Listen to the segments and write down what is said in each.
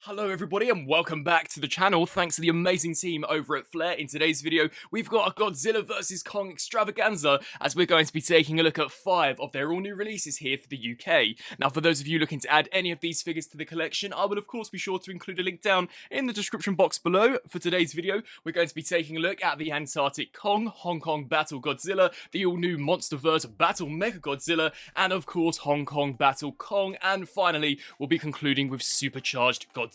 Hello everybody and welcome back to the channel. Thanks to the amazing team over at Flair. In today's video, we've got a Godzilla vs Kong extravaganza as we're going to be taking a look at 5 of their all new releases here for the UK. Now for those of you looking to add any of these figures to the collection, I will of course be sure to include a link down in the description box below. For today's video, we're going to be taking a look at the Antarctic Kong, Hong Kong Battle Godzilla, the all new Monsterverse Battle Mechagodzilla, and of course Hong Kong Battle Kong, and finally we'll be concluding with Supercharged Godzilla.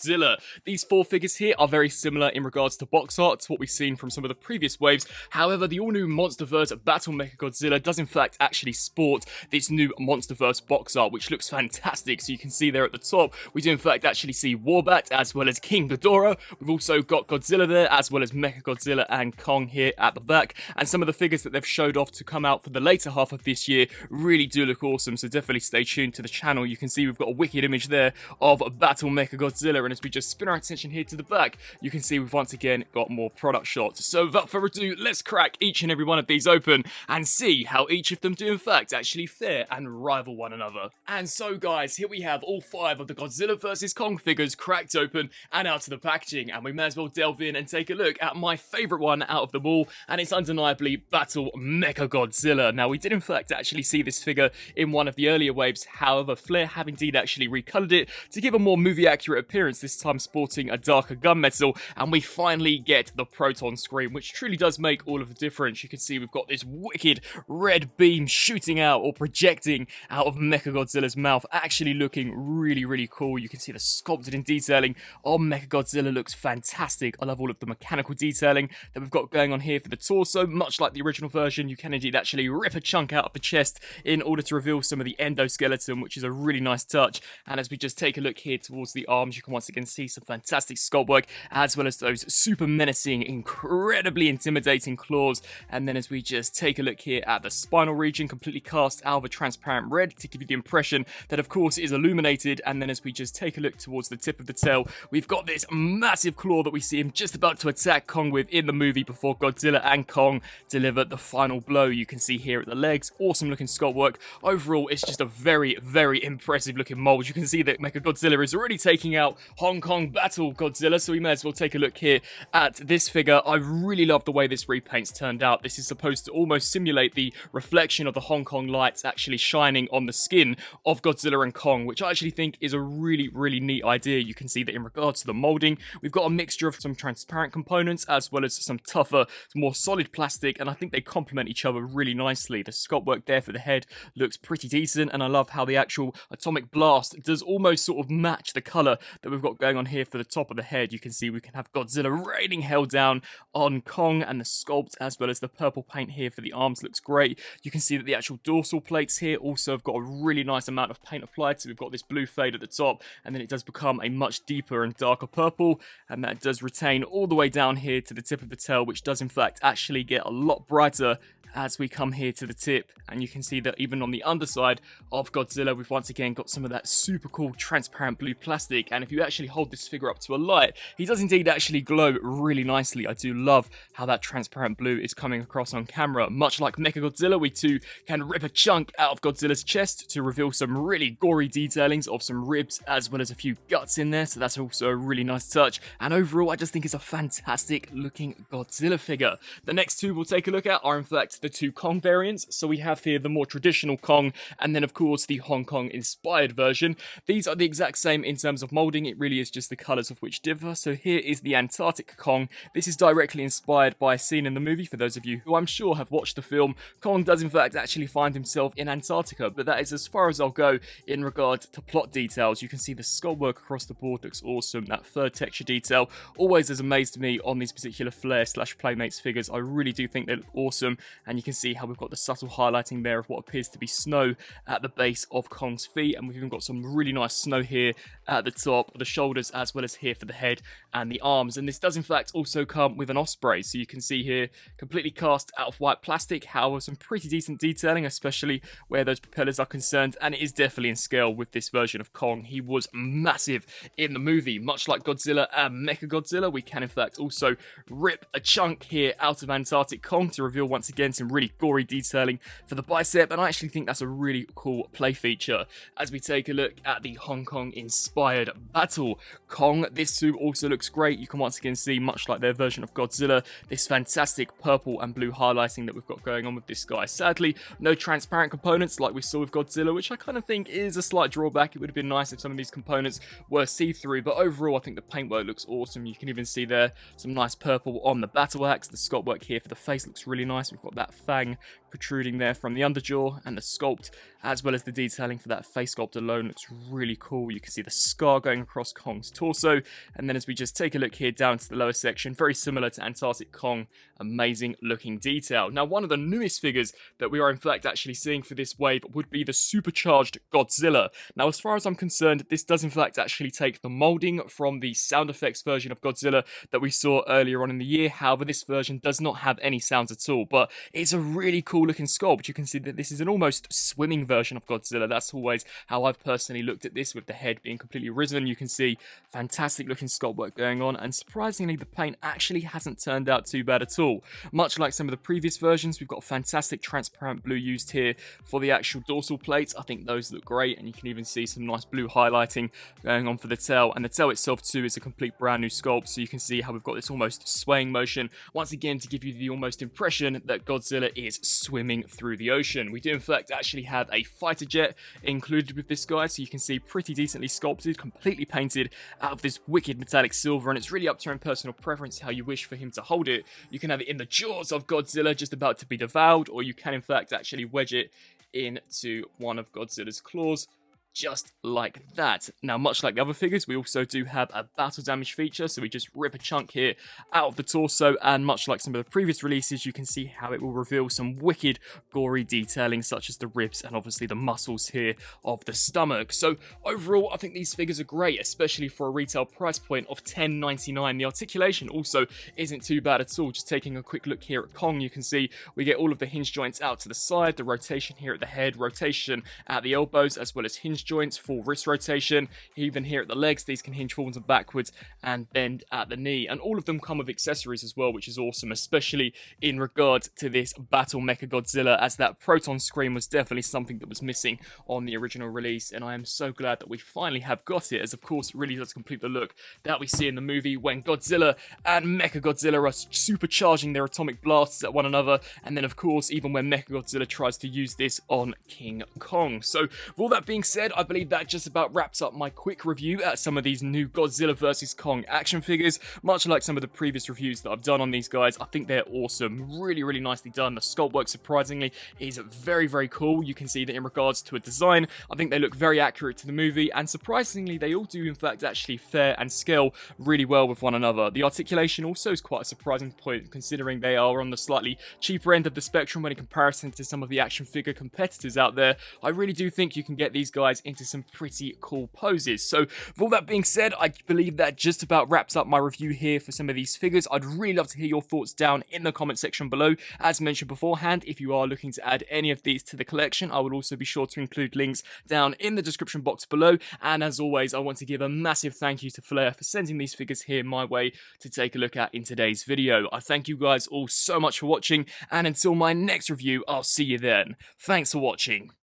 These 4 figures here are very similar in regards to box art to what we've seen from some of the previous waves. However, the all-new Monsterverse Battle Mechagodzilla does in fact actually sport this new Monsterverse box art, which looks fantastic. So you can see there at the top, we do in fact actually see Warbat as well as King Ghidorah. We've also got Godzilla there as well as Mechagodzilla and Kong here at the back. And some of the figures that they've showed off to come out for the later half of this year really do look awesome. So definitely stay tuned to the channel. You can see we've got a wicked image there of Battle Mechagodzilla. And as we just spin our attention here to the back, you can see we've once again got more product shots. So without further ado, let's crack each and every one of these open and see how each of them do in fact actually fare and rival one another. And so guys, here we have all 5 of the Godzilla vs Kong figures cracked open and out of the packaging, and we may as well delve in and take a look at my favourite one out of them all, and it's undeniably Battle Mechagodzilla. Now we did in fact actually see this figure in one of the earlier waves, however Flair have indeed actually recoloured it to give a more movie accurate appearance, this time sporting a darker gunmetal, and we finally get the proton screen, which truly does make all of the difference. You can see we've got this wicked red beam shooting out or projecting out of Mechagodzilla's mouth, actually looking really cool. You can see the sculpted in detailing on Mechagodzilla looks fantastic. I love all of the mechanical detailing that we've got going on here for the torso. Much like the original version, you can indeed actually rip a chunk out of the chest in order to reveal some of the endoskeleton, which is a really nice touch. And as we just take a look here towards the arms, you can once again see some fantastic sculpt work, as well as those super menacing, incredibly intimidating claws. And then as we just take a look here at the spinal region, completely cast out of a transparent red to give you the impression that of course it is illuminated. And then as we just take a look towards the tip of the tail, we've got this massive claw that we see him just about to attack Kong with in the movie before Godzilla and Kong deliver the final blow. You can see here at the legs, awesome looking sculpt work. Overall, it's just a very impressive looking mold. You can see that Mechagodzilla is already taking out Hong Kong Battle Godzilla, so we may as well take a look here at this figure. I really love the way this repaint's turned out. This is supposed to almost simulate the reflection of the Hong Kong lights actually shining on the skin of Godzilla and Kong, which I actually think is a really neat idea. You can see that in regards to the molding, we've got a mixture of some transparent components as well as some tougher, more solid plastic, and I think they complement each other really nicely. The sculpt work there for the head looks pretty decent, and I love how the actual atomic blast does almost sort of match the colour that we've got going on here for the top of the head. You can see we can have Godzilla raining hell down on Kong, and the sculpt as well as the purple paint here for the arms looks great. You can see that the actual dorsal plates here also have got a really nice amount of paint applied, so we've got this blue fade at the top, and then it does become a much deeper and darker purple, and that does retain all the way down here to the tip of the tail, which does in fact actually get a lot brighter as we come here to the tip. And you can see that even on the underside of Godzilla, we've once again got some of that super cool transparent blue plastic, and if you actually hold this figure up to a light, he does indeed actually glow really nicely. I do love how that transparent blue is coming across on camera. Much like Mechagodzilla, we too can rip a chunk out of Godzilla's chest to reveal some really gory detailings of some ribs as well as a few guts in there, so that's also a really nice touch. And overall, I just think it's a fantastic looking Godzilla figure. The next 2 we'll take a look at are in fact the 2 Kong variants. So we have here the more traditional Kong, and then of course the Hong Kong inspired version. These are the exact same in terms of molding, it really is just the colours of which differ. So here is the Antarctic Kong. This is directly inspired by a scene in the movie. For those of you who I'm sure have watched the film, Kong does in fact actually find himself in Antarctica, but that is as far as I'll go in regard to plot details. You can see the sculpt work across the board looks awesome. That fur texture detail always has amazed me on these particular Flair/Playmates figures. I really do think they look awesome, and you can see how we've got the subtle highlighting there of what appears to be snow at the base of Kong's feet, and we've even got some really nice snow here at the top of the shoulders as well as here for the head and the arms. And this does in fact also come with an osprey, so you can see here completely cast out of white plastic, however some pretty decent detailing, especially where those propellers are concerned, and it is definitely in scale with this version of Kong. He was massive in the movie. Much like Godzilla and Mechagodzilla, we can in fact also rip a chunk here out of Antarctic Kong to reveal once again some really gory detailing for the bicep, and I actually think that's a really cool play feature. As we take a look at the Hong Kong inspired battle Kong, this suit also looks great. You can once again see, much like their version of Godzilla, this fantastic purple and blue highlighting that we've got going on with this guy. Sadly, no transparent components like we saw with Godzilla, which I kind of think is a slight drawback. It would have been nice if some of these components were see-through, but overall I think the paintwork looks awesome. You can even see there some nice purple on the battle axe. The sculpt work here for the face looks really nice. We've got that fang protruding there from the underjaw, and the sculpt as well as the detailing for that face sculpt alone looks really cool. You can see the scar going across Kong's torso, and then as we just take a look here down to the lower section, very similar to Antarctic Kong, amazing looking detail. Now, one of the newest figures that we are in fact actually seeing for this wave would be the supercharged Godzilla. Now, as far as I'm concerned, this does in fact actually take the molding from the sound effects version of Godzilla that we saw earlier on in the year. However, this version does not have any sounds at all, but it's a really cool looking sculpt. You can see that this is an almost swimming version of Godzilla. That's always how I've personally looked at this, with the head being completely risen. You can see fantastic looking sculpt work going on, and surprisingly the paint actually hasn't turned out too bad at all. Much like some of the previous versions, we've got fantastic transparent blue used here for the actual dorsal plates. I think those look great, and you can even see some nice blue highlighting going on for the tail, and the tail itself too is a complete brand new sculpt, so you can see how we've got this almost swaying motion, once again to give you the almost impression that Godzilla is swimming through the ocean. We do in fact actually have a fighter jet included with this guy, so you can see pretty decently sculpted, completely painted out of this wicked metallic silver, and it's really up to your own personal preference how you wish for him to hold it. You can have it in the jaws of Godzilla just about to be devoured, or you can in fact actually wedge it into one of Godzilla's claws, just like that. Now, much like the other figures, we also do have a battle damage feature, so we just rip a chunk here out of the torso, and much like some of the previous releases, you can see how it will reveal some wicked gory detailing, such as the ribs and obviously the muscles here of the stomach. So overall, I think these figures are great, especially for a retail price point of $10.99. The articulation also isn't too bad at all. Just taking a quick look here at Kong, you can see we get all of the hinge joints out to the side, the rotation here at the head, rotation at the elbows, as well as hinge joints for wrist rotation. Even here at the legs, these can hinge forwards and backwards and bend at the knee, and all of them come with accessories as well, which is awesome, especially in regard to this battle Mechagodzilla, as that proton screen was definitely something that was missing on the original release, and I am so glad that we finally have got it, as of course it really does complete the look that we see in the movie when Godzilla and Mechagodzilla are supercharging their atomic blasts at one another, and then of course even when Mechagodzilla tries to use this on King Kong. So with all that being said, I believe that just about wraps up my quick review at some of these new Godzilla vs. Kong action figures. Much like some of the previous reviews that I've done on these guys, I think they're awesome. Really, really nicely done. The sculpt work, surprisingly, is very, very cool. You can see that in regards to a design, I think they look very accurate to the movie, and surprisingly, they all do in fact actually fare and scale really well with one another. The articulation also is quite a surprising point, considering they are on the slightly cheaper end of the spectrum when in comparison to some of the action figure competitors out there. I really do think you can get these guys into some pretty cool poses. So with all that being said, I believe that just about wraps up my review here for some of these figures. I'd really love to hear your thoughts down in the comment section below. As mentioned beforehand, if you are looking to add any of these to the collection, I will also be sure to include links down in the description box below. And as always, I want to give a massive thank you to Flair for sending these figures here my way to take a look at in today's video. I thank you guys all so much for watching, and until my next review, I'll see you then. Thanks for watching.